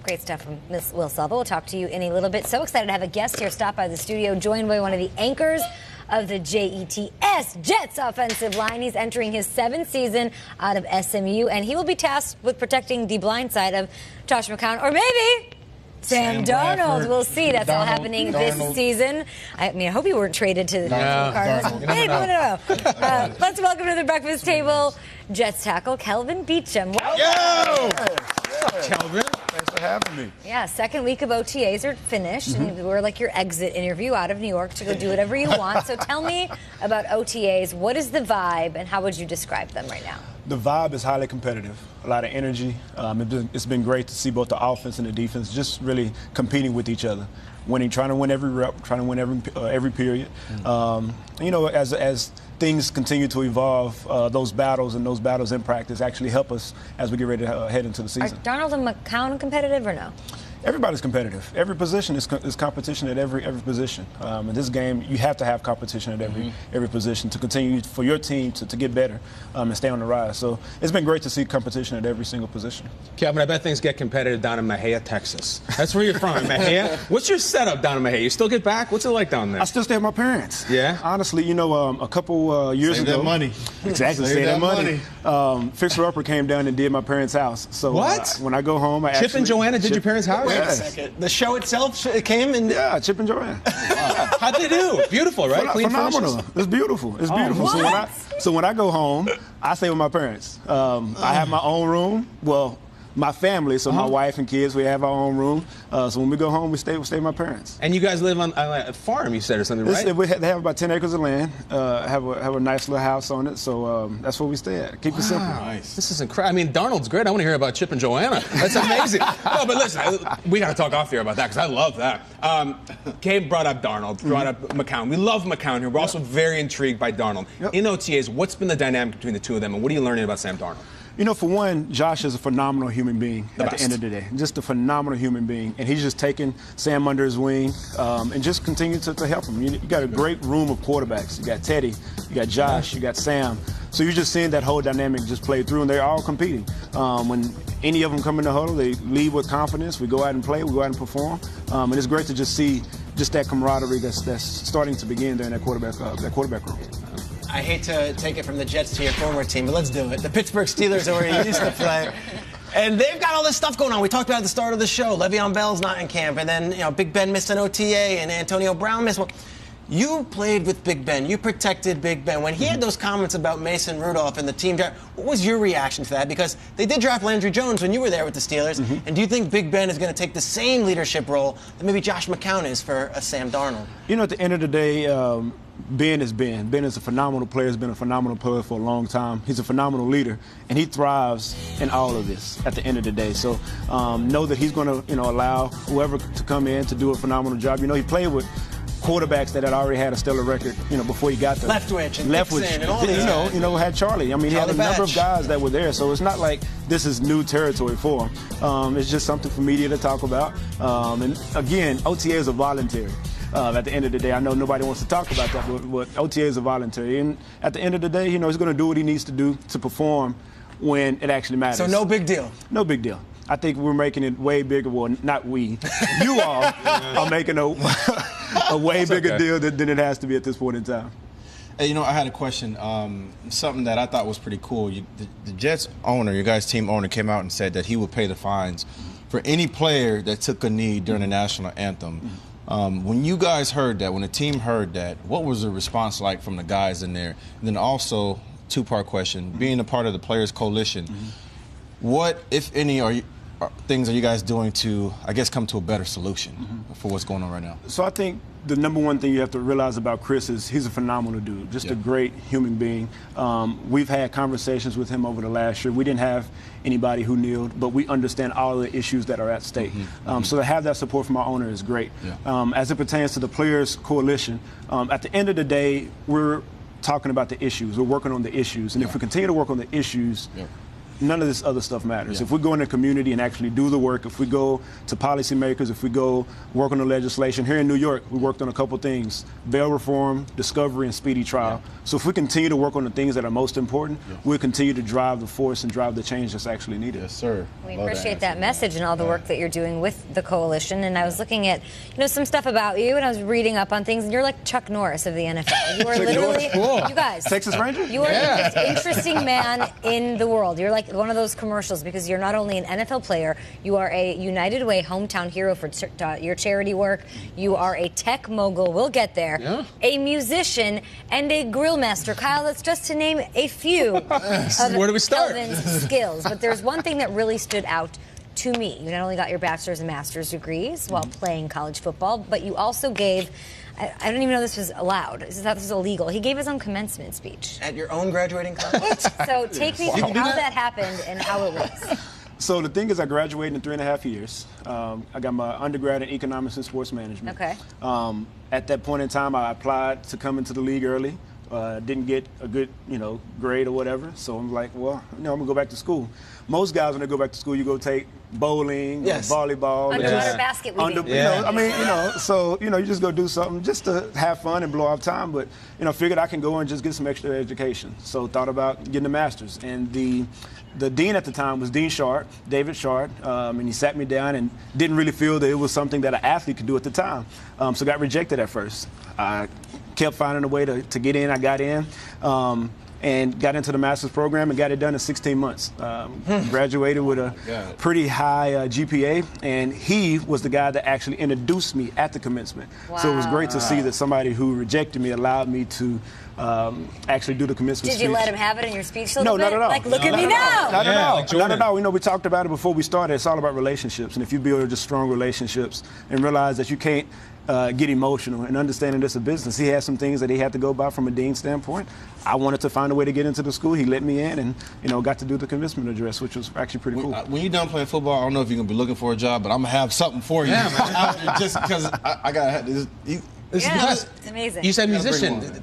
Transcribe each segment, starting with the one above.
Great stuff from Miss Will Selva. We'll talk to you in a little bit. So excited to have a guest here stop by the studio, joined by one of the anchors of the Jets offensive line. He's entering his 7th season out of SMU, and he will be tasked with protecting the blind side of Josh McCown, or maybe Sam Darnold. We'll see. That's all happening this season. I mean, I hope you weren't traded to the Cardinals. Maybe, no. Let's welcome to the breakfast table Jets tackle Kelvin Beachum. Yo! Kelvin. Thanks for having me. Yeah, second week of OTAs are finished, and we're like your exit interview out of New York to go do whatever you want. So tell me about OTAs. What is the vibe, and how would you describe them right now? The vibe is highly competitive, a lot of energy. It's been great to see both the offense and the defense just really competing with each other, trying to win every rep, trying to win every period. As things continue to evolve, those battles in practice actually help us as we get ready to head into the season. Are Darnold and McCown competitive or no? Everybody's competitive. Every position is competition at every position. In this game, you have to have competition at every position to continue for your team to get better and stay on the rise. So it's been great to see competition at every single position. Kelvin, I bet things get competitive down in Mejia, Texas. That's where you're from, Mejia. What's your setup down in Mejia? You still get back? What's it like down there? I still stay with my parents. Yeah? Honestly, a couple years ago. Save that money. Exactly, save that money. Fixer Upper came down and did my parents' house. So what? When I go home, Chip and Joanna did your parents' house? Wait a second. The show itself came in? Yeah, Chip and Joanna. How'd they do? Beautiful, right? Clean Phenomenal. finishes? It's beautiful. It's beautiful. So when I go home, I stay with my parents. I have my own room. Well, my family, so my wife and kids, we have our own room. So when we go home, we stay with my parents. And you guys live on a farm, you said, or something, right? They have about 10 acres of land, have a nice little house on it, so that's where we stay at. Keep it simple. Nice. This is incredible. I mean, Darnold's great. I want to hear about Chip and Joanna. That's amazing. No, but listen, we got to talk off here about that because I love that. Gabe brought up Darnold, brought up McCown. We love McCown here. We're also very intrigued by Darnold. Yep. In OTAs, what's been the dynamic between the two of them, and what are you learning about Sam Darnold? For one, Josh is a phenomenal human being at the end of the day. Just a phenomenal human being. And he's just taken Sam under his wing and just continued to help him. You got a great room of quarterbacks. You got Teddy, you got Josh, you got Sam. So you're just seeing that whole dynamic just play through, and they're all competing. When any of them come in the huddle, they leave with confidence. We go out and play, we go out and perform. And it's great to just see just that camaraderie that's starting to begin there in that quarterback room. I hate to take it from the Jets to your former team, but let's do it. The Pittsburgh Steelers are where you used to play. And they've got all this stuff going on. We talked about at the start of the show. Le'Veon Bell's not in camp. And then, Big Ben missed an OTA and Antonio Brown missed one. You played with Big Ben. You protected Big Ben. When he had those comments about Mason Rudolph and the team draft, what was your reaction to that? Because they did draft Landry Jones when you were there with the Steelers. And do you think Big Ben is going to take the same leadership role that maybe Josh McCown is for Sam Darnold? At the end of the day, Ben is Ben. Ben is a phenomenal player. He's been a phenomenal player for a long time. He's a phenomenal leader, and he thrives in all of this at the end of the day. So know that he's going to, allow whoever to come in to do a phenomenal job. He played with quarterbacks that had already had a stellar record, before he got there. Leftwich and Dixon and all these guys. Had Charlie. I mean, he had a number of guys that were there, so it's not like this is new territory for him. It's just something for media to talk about. And again, OTAs are voluntary. At the end of the day, I know nobody wants to talk about that, but OTAs are voluntary. And at the end of the day, he's going to do what he needs to do to perform when it actually matters. So no big deal? No big deal. I think we're making it way bigger. Well, not we. You all are making a way bigger deal than it has to be at this point in time. Hey, I had a question. Something that I thought was pretty cool. The Jets owner, your guys' team owner, came out and said that he would pay the fines for any player that took a knee during the national anthem. When you guys heard that, when the team heard that, what was the response like from the guys in there? And then also, two-part question, being a part of the Players Coalition, what, if any, things are you guys doing to, I guess, come to a better solution for what's going on right now? So I think the number one thing you have to realize about Chris is he's a phenomenal dude, just a great human being. We've had conversations with him over the last year. We didn't have anybody who kneeled, but we understand all the issues that are at stake. So to have that support from our owner is great. As it pertains to the Players Coalition, at the end of the day, we're talking about the issues. We're working on the issues. And if we continue to work on the issues, none of this other stuff matters. Yeah. If we go in the community and actually do the work, if we go to policymakers, if we go work on the legislation, here in New York, we worked on a couple things: bail reform, discovery, and speedy trial. Yeah. So if we continue to work on the things that are most important, we'll continue to drive the force and drive the change that's actually needed. Yes, sir. We Love appreciate that answer. message and all the work that you're doing with the coalition. And I was looking at, some stuff about you, and I was reading up on things, and you're like Chuck Norris of the NFL. You are literally, Cool. you guys, Texas Ranger? you are the most interesting man in the world. You're like one of those commercials because you're not only an NFL player, you are a United Way hometown hero for your charity work. You are a tech mogul. We'll get there. Yeah. A musician and a grill master. Kyle, that's just to name a few of Where do we start? Kelvin's skills. But there's one thing that really stood out to me. You not only got your bachelor's and master's degrees while playing college football, but you also gave, I don't even know this was allowed. This was illegal. He gave his own commencement speech. At your own graduating class? So take me through how that happened and how it was. So the thing is, I graduated in 3.5 years. I got my undergrad in economics and sports management. Okay. At that point in time, I applied to come into the league early. Didn't get a good, grade or whatever. So I'm like, well, I'm gonna go back to school. Most guys, when they go back to school, you go take bowling, Yes. or volleyball, Underwater basket weaving. so you just go do something just to have fun and blow off time. But figured I can go and just get some extra education. So thought about getting a master's. And the dean at the time was Dean Shard, David Shard, and he sat me down and didn't really feel that it was something that an athlete could do at the time. So got rejected at first. I kept finding a way to get in. I got in. And got into the master's program and got it done in 16 months. Graduated with a pretty high GPA, and he was the guy that actually introduced me at the commencement. Wow. So it was great to see that somebody who rejected me allowed me to actually do the commencement Did speech. you let him have it in your speech a No, little not bit? at all. Like, look No, at me not at all. now. Not at Yeah, all. like Jordan. Not at all. We talked about it before we started. It's all about relationships. And if you build just strong relationships and realize that you can't get emotional and understanding this a business, he had some things that he had to go by from a dean standpoint. I wanted to find a way to get into the school. He let me in and, got to do the commencement address, which was actually pretty cool. When you're done playing football, I don't know if you're going to be looking for a job, but I'm going to have something for you. Yeah, man. Just because I got this. Yeah, it's amazing. You said Gotta bring musician. one.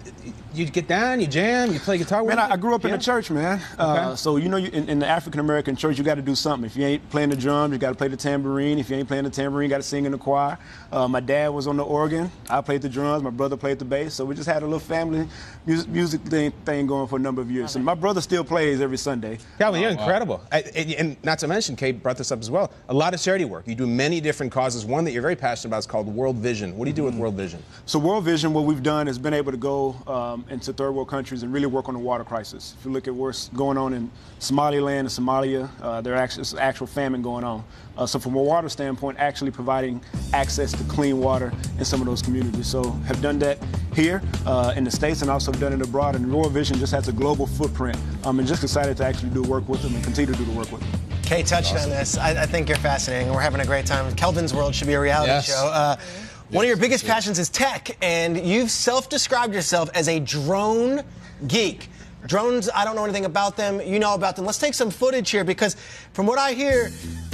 You get down, you jam, you play guitar. Man, I grew up in Yeah. the church, man. Okay. So, in the African-American church, you got to do something. If you ain't playing the drums, you got to play the tambourine. If you ain't playing the tambourine, you got to sing in the choir. My dad was on the organ. I played the drums. My brother played the bass. So we just had a little family music thing going for a number of years. And my brother still plays every Sunday. Calvin, you're incredible. And not to mention, Kate brought this up as well, a lot of charity work. You do many different causes. One that you're very passionate about is called World Vision. What do you do with World Vision? So World Vision, what we've done is been able to go into third world countries and really work on the water crisis. If you look at what's going on in Somaliland and Somalia, there's actual famine going on. So from a water standpoint, actually providing access to clean water in some of those communities. So have done that here in the States and also done it abroad. And World Vision just has a global footprint. And just excited to actually do work with them and continue to do the work with them. Kay touched on this. I think you're fascinating. We're having a great time. Kelvin's World should be a reality show. One of your biggest passions is tech, and you've self-described yourself as a drone geek. Drones, I don't know anything about them. You know about them. Let's take some footage here because from what I hear,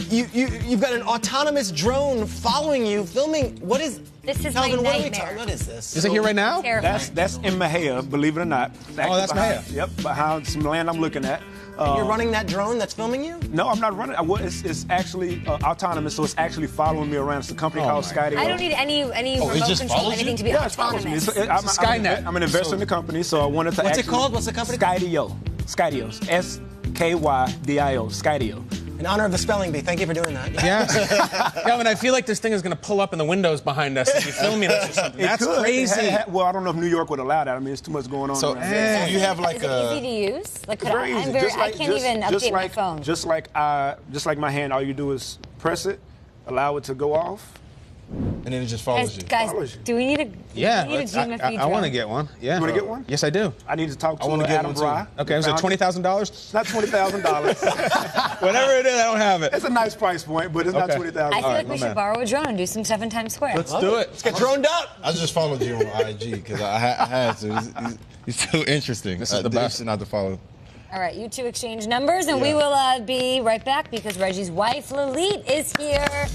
you've got an autonomous drone following you, filming. What is This is Kelvin, my what are we nightmare. talking? What is this? Is it here right now? Terrifying. That's in Mahia, believe it or not. Oh, that's Mahia. Yep, behind some land I'm looking at. You're running that drone that's filming you? No, I'm not running. It's actually autonomous, so it's actually following me around. It's a company called Skydio. I don't need any remote it just control, follows anything you? to be Yeah, it follows me. autonomous. Skynet. I'm an investor in the company, so I wanted to. What's it actually- called? What's the company? Skydio. Skydio. SKYDIO. Skydio. In honor of the spelling bee, thank you for doing that. Yeah. Calvin, I feel like this thing is going to pull up in the windows behind us and be filming us or something. It That's could. crazy. Well, I don't know if New York would allow that. I mean, there's too much going on. So, around there. you have like Is it easy to use? Like, It's very easy. I can't even update my phone. Just like my hand, all you do is press it, allow it to go off. and then it just follows you. Guys, Follows you. do we need a Yeah, do we need a GMFB I want to drone? get one. Yeah. You wanna get one? Yes, I do. I need to talk to wanna get Adam one, too. Bry. Okay, was it $20,000? It's not $20,000. Whatever it is, I don't have it. It's a nice price point, but it's not Okay. $20,000. I feel like my we man. should borrow a drone and do some stuff in Times Square. Let's do it. Let's get droned up. I just followed you on IG because I had to. He's too interesting. This is the best. Not to follow. All right, you two exchange numbers, and we will be right back because Reggie's wife, Lalit, is here.